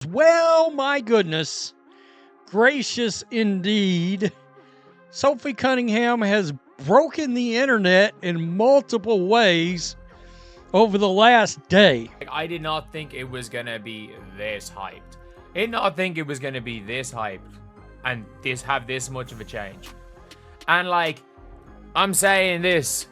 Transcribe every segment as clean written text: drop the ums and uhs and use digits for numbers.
Well, my goodness gracious indeed. Sophie Cunningham has broken the internet in multiple ways over the last day. I did not think it was going to be this hyped. I did not think it was going to be this hyped and have this much of a change. And like, I'm saying this,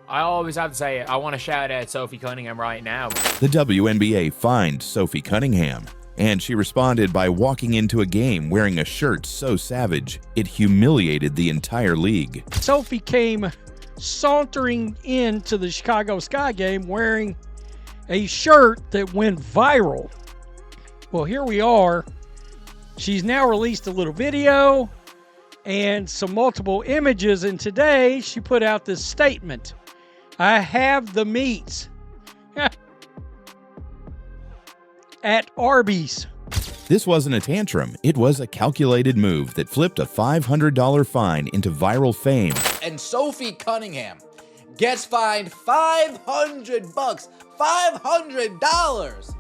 I always have to say it. I want to shout out Sophie Cunningham right now. The WNBA fined Sophie Cunningham, and she responded by walking into a game wearing a shirt so savage it humiliated the entire league. Sophie came sauntering into the Chicago Sky game wearing a shirt that went viral. Well, here we are. She's now released a little video and some multiple images, and today she put out this statement. I have the meats at Arby's. This wasn't a tantrum. It was a calculated move that flipped a $500 fine into viral fame. And Sophie Cunningham gets fined $500, $500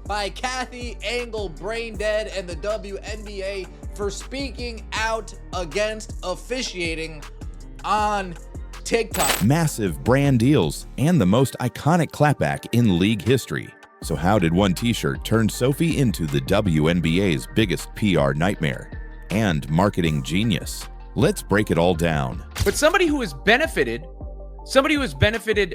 by Kathy Angle Braindead and the WNBA for speaking out against officiating on TikTok. Massive brand deals and the most iconic clapback in league history. So how did one t-shirt turn Sophie into the WNBA's biggest PR nightmare and marketing genius? Let's break it all down. But somebody who has benefited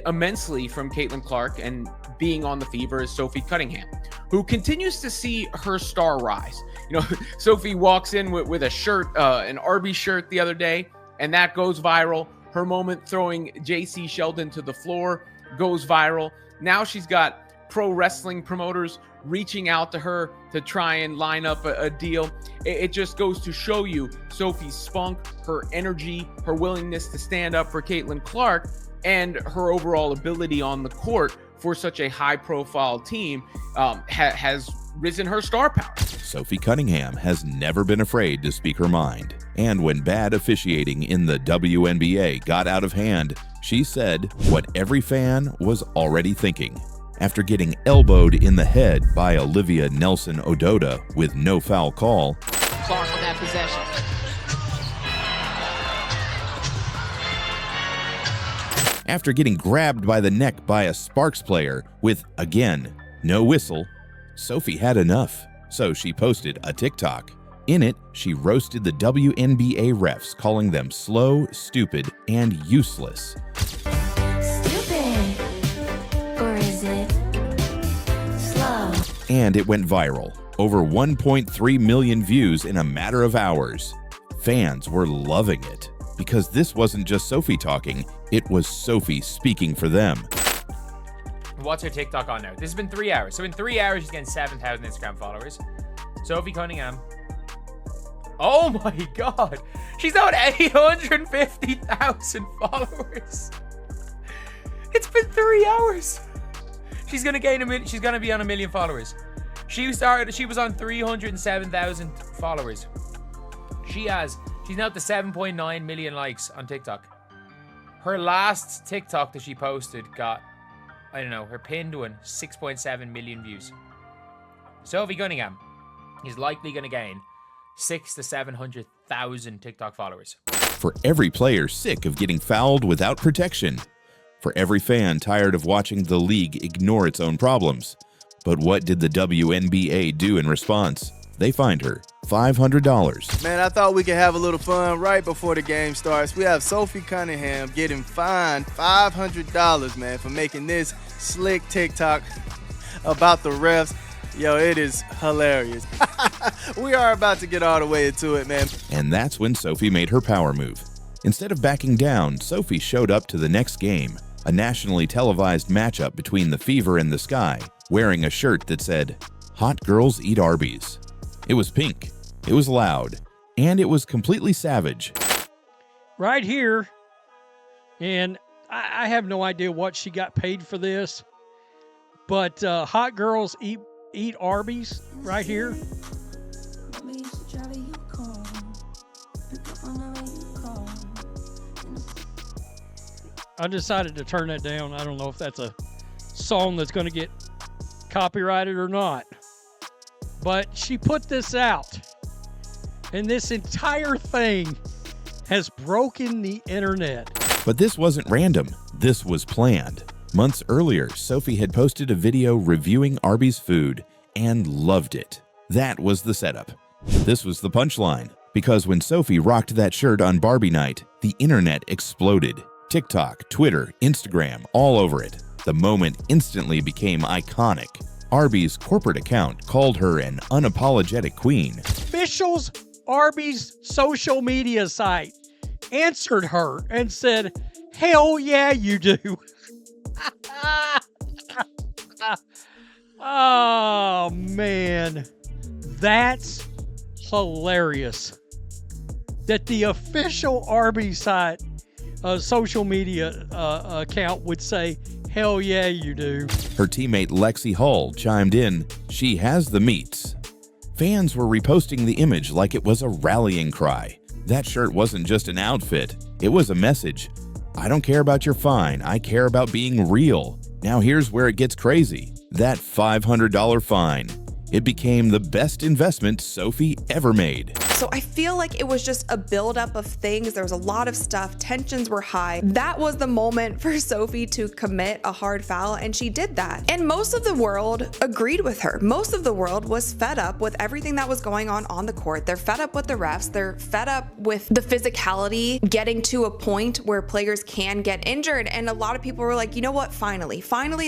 immensely from Caitlin Clark and being on the Fever is Sophie Cunningham, who continues to see her star rise. You know, Sophie walks in with a shirt, an Arby's shirt the other day, and that goes viral. Her moment throwing JC Sheldon to the floor goes viral. Now she's got pro wrestling promoters reaching out to her to try and line up a deal. It just goes to show you Sophie's spunk, her energy, her willingness to stand up for Caitlin Clark, and her overall ability on the court for such a high-profile team has risen her star power. Sophie Cunningham has never been afraid to speak her mind. And when bad officiating in the WNBA got out of hand, she said what every fan was already thinking. After getting elbowed in the head by Olivia Nelson-Ododa with no foul call, Clark on that possession. after getting grabbed by the neck by a Sparks player with, again, no whistle, Sophie had enough. So she posted a TikTok. In it, she roasted the WNBA refs, calling them slow, stupid, and useless. And it went viral. Over 1.3 million views in a matter of hours. Fans were loving it because this wasn't just Sophie talking, it was Sophie speaking for them. What's her TikTok on now? This has been 3 hours. So in 3 hours, she's getting 7,000 Instagram followers. Sophie Cunningham. Oh my God. She's now at 850,000 followers. It's been 3 hours. She's gonna gain she's gonna be on 1 million followers. She was on 307,000 followers. She's now at the 7.9 million likes on TikTok. Her last TikTok that she posted got, I don't know, her pinned one, 6.7 million views. Sophie Cunningham is likely gonna gain 600,000 to 700,000 TikTok followers. For every player sick of getting fouled without protection. For every fan tired of watching the league ignore its own problems. But what did the WNBA do in response? They fined her $500. Man, I thought we could have a little fun right before the game starts. We have Sophie Cunningham getting fined $500, man, for making this slick TikTok about the refs. Yo, it is hilarious. We are about to get all the way into it, man. And that's when Sophie made her power move. Instead of backing down, Sophie showed up to the next game, a nationally televised matchup between the Fever and the Sky, wearing a shirt that said, "Hot girls eat Arby's." It was pink, it was loud, and it was completely savage. Right here, and I have no idea what she got paid for this, but hot girls eat Arby's right here. I decided to turn that down. I don't know if that's a song that's going to get copyrighted or not. But she put this out, and this entire thing has broken the internet. But this wasn't random. This was planned. Months earlier, Sophie had posted a video reviewing Arby's food and loved it. That was the setup. This was the punchline. Because when Sophie rocked that shirt on Barbie night, the internet exploded. TikTok, Twitter, Instagram, all over it. The moment instantly became iconic. Arby's corporate account called her an unapologetic queen. Officials Arby's social media site answered her and said, "Hell yeah, you do." Oh, man. That's hilarious. That the official Arby's site social media account would say, "Hell yeah, you do." Her teammate Lexi Hull chimed in, "She has the meats." Fans were reposting the image like it was a rallying cry. That shirt wasn't just an outfit, it was a message. I don't care about your fine, I care about being real. Now here's where it gets crazy. That $500 fine. It became the best investment Sophie ever made. So I feel like it was just a buildup of things. There was a lot of stuff. Tensions were high. That was the moment for Sophie to commit a hard foul, and she did that. And most of the world agreed with her. Most of the world was fed up with everything that was going on the court. They're fed up with the refs. They're fed up with the physicality getting to a point where players can get injured. And a lot of people were like, you know what? Finally,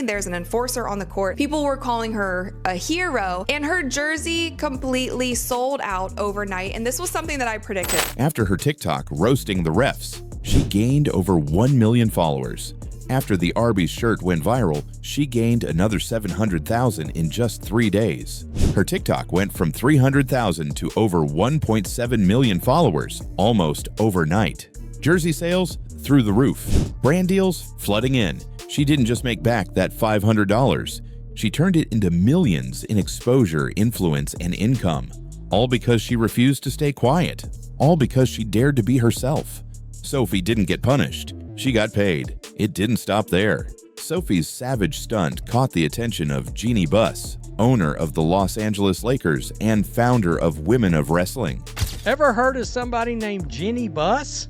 there's an enforcer on the court. People were calling her a hero, and her jersey completely sold out overnight. And this was something that I predicted. After her TikTok roasting the refs, she gained over 1 million followers. After the Arby's shirt went viral, she gained another 700,000 in just 3 days. Her TikTok went from 300,000 to over 1.7 million followers, almost overnight. Jersey sales through the roof. Brand deals flooding in. She didn't just make back that $500. She turned it into millions in exposure, influence, and income. All because she refused to stay quiet. All because she dared to be herself. Sophie didn't get punished. She got paid. It didn't stop there. Sophie's savage stunt caught the attention of Jeannie Buss, owner of the Los Angeles Lakers and founder of Women of Wrestling. Ever heard of somebody named Jeannie Buss?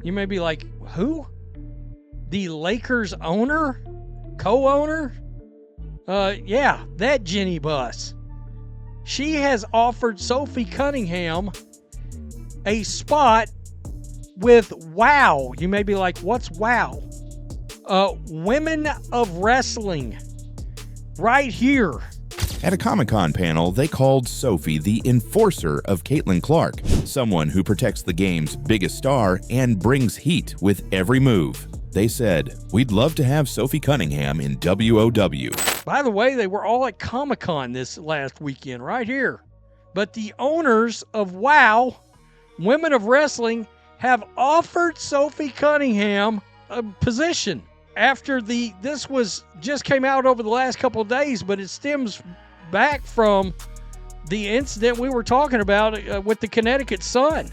You may be like, who? The Lakers owner? Co-owner? Yeah, that Jeannie Buss. She has offered Sophie Cunningham a spot with WOW. You may be like, what's WOW? Women of Wrestling. Right here. At a Comic-Con panel, they called Sophie the enforcer of Caitlin Clark, someone who protects the game's biggest star and brings heat with every move. They said, "We'd love to have Sophie Cunningham in WOW." By the way, they were all at Comic-Con this last weekend, right here. But the owners of WOW, Women of Wrestling, have offered Sophie Cunningham a position. After this just came out over the last couple of days, but it stems back from the incident we were talking about with the Connecticut Sun.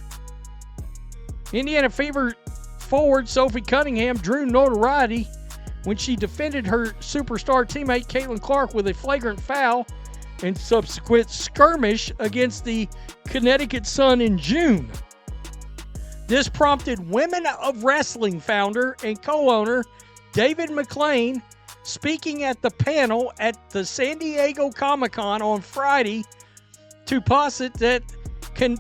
Indiana Fever forward Sophie Cunningham drew notoriety when she defended her superstar teammate Caitlin Clark with a flagrant foul and subsequent skirmish against the Connecticut Sun in June. This prompted Women of Wrestling founder and co-owner David McLean speaking at the panel at the San Diego Comic-Con on Friday to posit that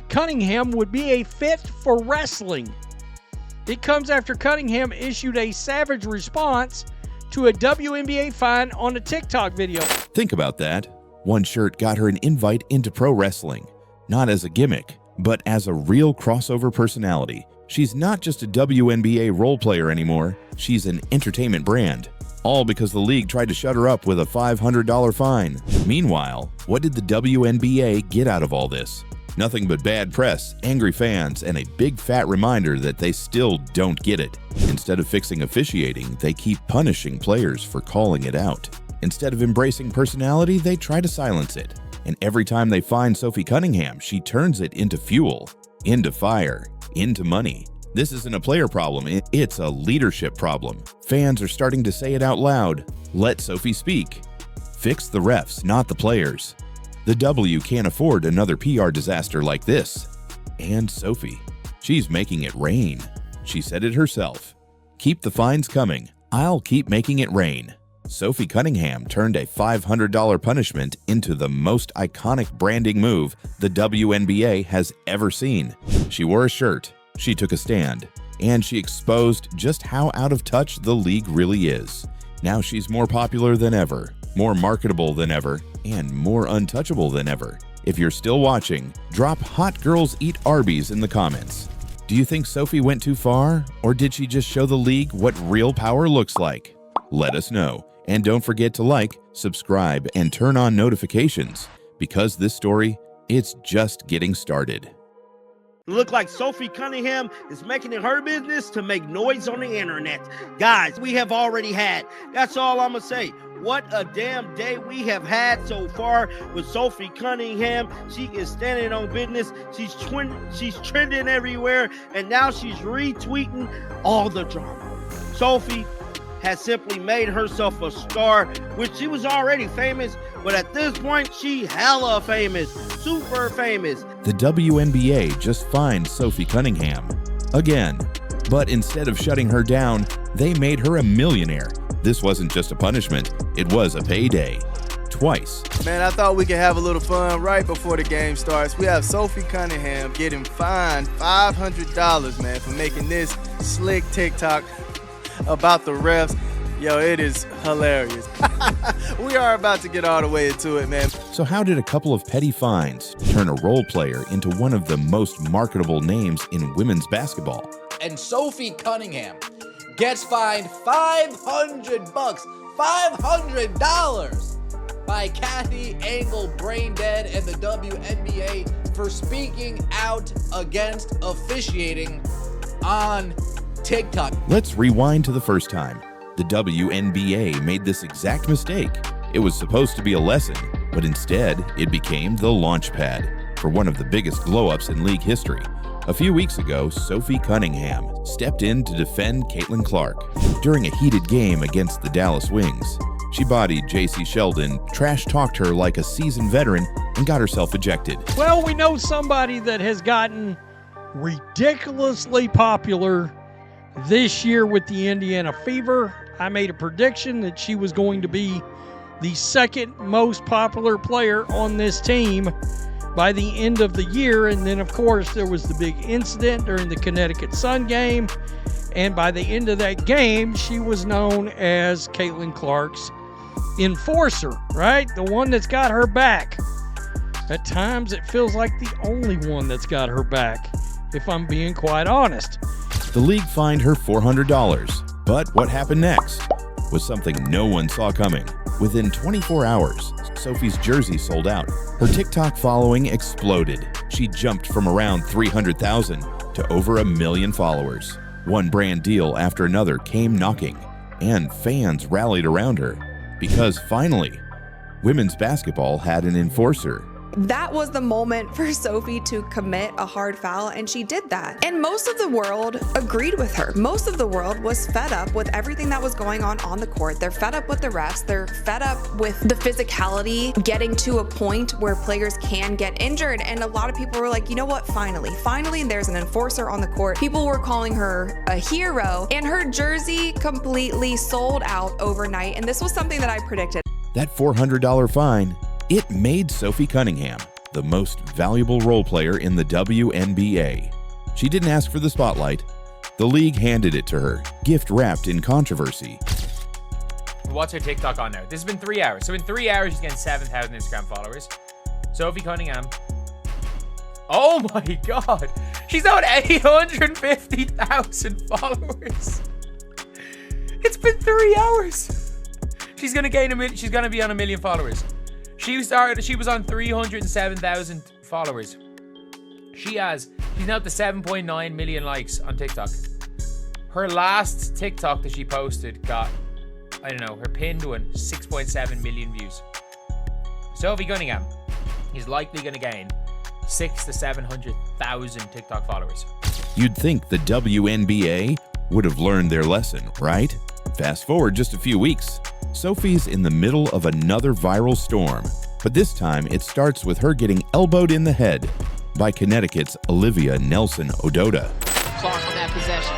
Cunningham would be a fit for wrestling. It comes after Cunningham issued a savage response to a WNBA fine on a TikTok video. Think about that. One shirt got her an invite into pro wrestling, not as a gimmick, but as a real crossover personality. She's not just a WNBA role player anymore, she's an entertainment brand. All because the league tried to shut her up with a $500 fine. Meanwhile, what did the WNBA get out of all this? Nothing but bad press, angry fans, and a big fat reminder that they still don't get it. Instead of fixing officiating, they keep punishing players for calling it out. Instead of embracing personality, they try to silence it. And every time they find Sophie Cunningham, she turns it into fuel, into fire, into money. This isn't a player problem, it's a leadership problem. Fans are starting to say it out loud. Let Sophie speak. Fix the refs, not the players. The W can't afford another PR disaster like this. And Sophie, she's making it rain. She said it herself. Keep the fines coming. I'll keep making it rain. Sophie Cunningham turned a $500 punishment into the most iconic branding move the WNBA has ever seen. She wore a shirt, she took a stand, and she exposed just how out of touch the league really is. Now she's more popular than ever, more marketable than ever, and more untouchable than ever. If you're still watching, drop "Hot Girls Eat Arby's" in the comments. Do you think Sophie went too far, or did she just show the league what real power looks like? Let us know. And don't forget to like, subscribe, and turn on notifications, because this story, it's just getting started. Look like Sophie Cunningham is making it her business to make noise on the internet. Guys, we have already had. That's all I'm going to say. What a damn day we have had so far with Sophie Cunningham. She is standing on business. She's trending everywhere, and now she's retweeting all the drama. Sophie has simply made herself a star, which she was already famous, but at this point, she hella famous, super famous. The WNBA just fined Sophie Cunningham again, but instead of shutting her down, they made her a millionaire. This wasn't just a punishment, it was a payday. Twice. Man, I thought we could have a little fun right before the game starts. We have Sophie Cunningham getting fined $500, man, for making this slick TikTok about the refs. Yo, it is hilarious. We are about to get all the way into it, man. So how did a couple of petty fines turn a role player into one of the most marketable names in women's basketball? And Sophie Cunningham gets fined $500, $500 by Kathy Angle Braindead and the WNBA for speaking out against officiating on TikTok. Let's rewind to the first time. The WNBA made this exact mistake. It was supposed to be a lesson, but instead it became the launch pad for one of the biggest glow-ups in league history. A few weeks ago, Sophie Cunningham stepped in to defend Caitlin Clark during a heated game against the Dallas Wings. She bodied JC Sheldon, trash-talked her like a seasoned veteran, and got herself ejected. Well, we know somebody that has gotten ridiculously popular this year with the Indiana Fever. I made a prediction that she was going to be the second most popular player on this team by the end of the year. And then, of course, there was the big incident during the Connecticut Sun game. And by the end of that game, she was known as Caitlin Clark's enforcer, right? The one that's got her back. At times, it feels like the only one that's got her back, if I'm being quite honest. The league fined her $400. But what happened next was something no one saw coming. Within 24 hours, Sophie's jersey sold out. Her TikTok following exploded. She jumped from around 300,000 to over 1 million followers. One brand deal after another came knocking, and fans rallied around her because finally, women's basketball had an enforcer. That was the moment for Sophie to commit a hard foul, and she did that. And most of the world agreed with her. Most of the world was fed up with everything that was going on the court. They're fed up with the refs. They're fed up with the physicality getting to a point where players can get injured. And a lot of people were like, you know what? Finally, there's an enforcer on the court. People were calling her a hero, and her jersey completely sold out overnight. And this was something that I predicted. That $400 fine, it made Sophie Cunningham the most valuable role player in the WNBA. She didn't ask for the spotlight. The league handed it to her, gift wrapped in controversy. What's her TikTok on now? This has been 3 hours. So in 3 hours, she's getting 7,000 Instagram followers. Sophie Cunningham. Oh my God. She's now at 850,000 followers. It's been 3 hours. She's gonna gain she's gonna be on 1 million followers. She was on 307,000 followers. She's now at the 7.9 million likes on TikTok. Her last TikTok that she posted got, I don't know, her pinned one, 6.7 million views. Sophie Cunningham is likely going to gain 600,000 to 700,000 TikTok followers. You'd think the WNBA would have learned their lesson, right? Fast forward just a few weeks. Sophie's in the middle of another viral storm. But this time, it starts with her getting elbowed in the head by Connecticut's Olivia Nelson Ododa. Clark on that possession.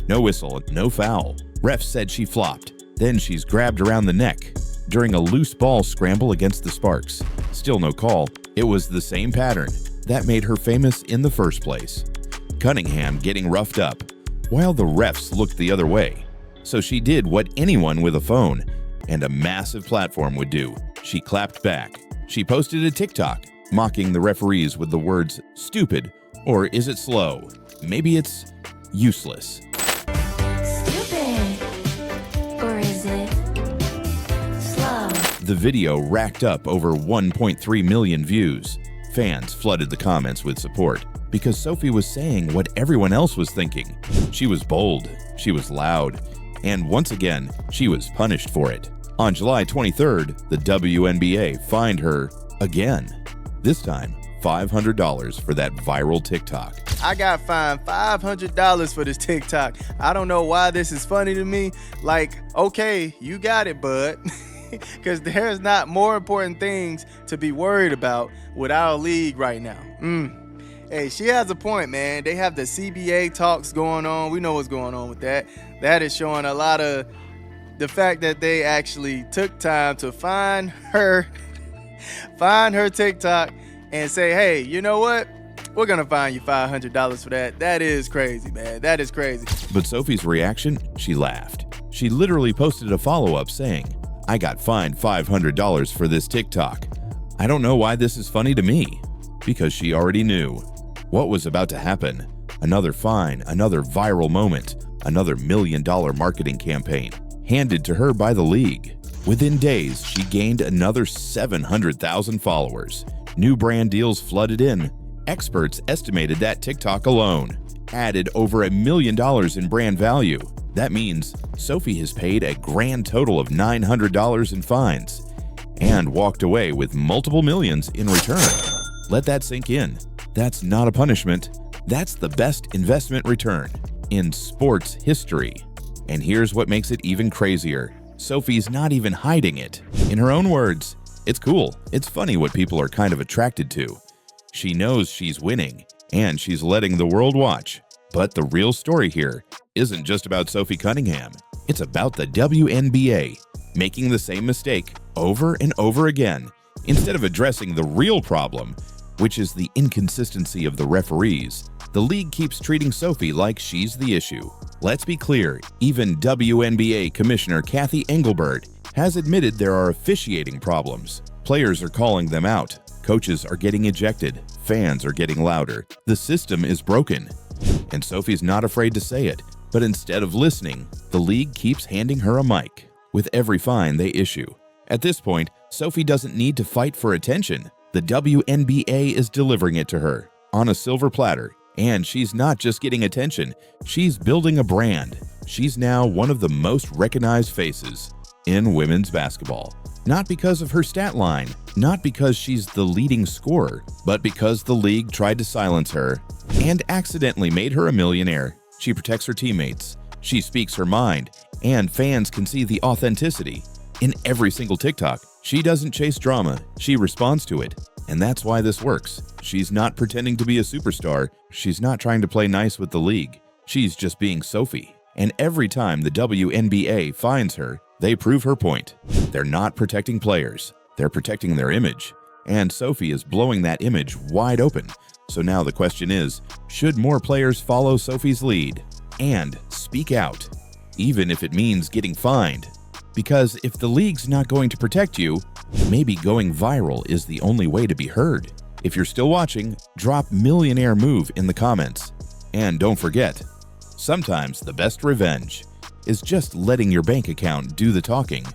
No whistle, no foul. Ref said she flopped. Then she's grabbed around the neck during a loose ball scramble against the Sparks. Still no call. It was the same pattern that made her famous in the first place. Cunningham getting roughed up while the refs looked the other way. So she did what anyone with a phone and a massive platform would do. She clapped back. She posted a TikTok mocking the referees with the words stupid, or is it slow? Maybe it's useless. Stupid. Or is it slow? The video racked up over 1.3 million views. Fans flooded the comments with support because Sophie was saying what everyone else was thinking. She was bold, she was loud, and once again, she was punished for it. On July 23rd, the WNBA fined her again. This time, $500 for that viral TikTok. I got fined $500 for this TikTok. I don't know why this is funny to me. Like, okay, you got it, bud. Because there's not more important things to be worried about with our league right now. Hey, she has a point, man. They have the CBA talks going on. We know what's going on with that. That is showing a lot of the fact that they actually took time to find her TikTok and say, hey, you know what? We're going to fine you $500 for that. That is crazy, man. That is crazy. But Sophie's reaction? She laughed. She literally posted a follow-up saying, I got fined $500 for this TikTok. I don't know why this is funny to me. Because she already knew what was about to happen. Another fine, another viral moment, another $1 million marketing campaign handed to her by the league. Within days, she gained another 700,000 followers. New brand deals flooded in. Experts estimated that TikTok alone added over $1 million in brand value. That means Sophie has paid a grand total of $900 in fines and walked away with multiple millions in return. Let that sink in. That's not a punishment. That's the best investment return in sports history. And here's what makes it even crazier. Sophie's not even hiding it. In her own words, it's cool. It's funny what people are kind of attracted to. She knows she's winning, and she's letting the world watch. But the real story here isn't just about Sophie Cunningham. It's about the WNBA making the same mistake over and over again instead of addressing the real problem, which is the inconsistency of the referees. The league keeps treating Sophie like she's the issue. Let's be clear, even WNBA Commissioner Cathy Engelbert has admitted there are officiating problems. Players are calling them out. Coaches are getting ejected. Fans are getting louder. The system is broken. And Sophie's not afraid to say it. But instead of listening, the league keeps handing her a mic with every fine they issue. At this point, Sophie doesn't need to fight for attention. The WNBA is delivering it to her on a silver platter. And she's not just getting attention, she's building a brand. She's now one of the most recognized faces in women's basketball. Not because of her stat line, not because she's the leading scorer, but because the league tried to silence her and accidentally made her a millionaire. She protects her teammates, she speaks her mind, and fans can see the authenticity in every single TikTok. She doesn't chase drama, she responds to it. And that's why this works. She's not pretending to be a superstar. She's not trying to play nice with the league. She's just being Sophie. And every time the WNBA finds her, they prove her point. They're not protecting players. They're protecting their image. And Sophie is blowing that image wide open. So now the question is, should more players follow Sophie's lead and speak out, even if it means getting fined? Because if the league's not going to protect you, maybe going viral is the only way to be heard. If you're still watching, drop millionaire move in the comments. And don't forget, sometimes the best revenge is just letting your bank account do the talking.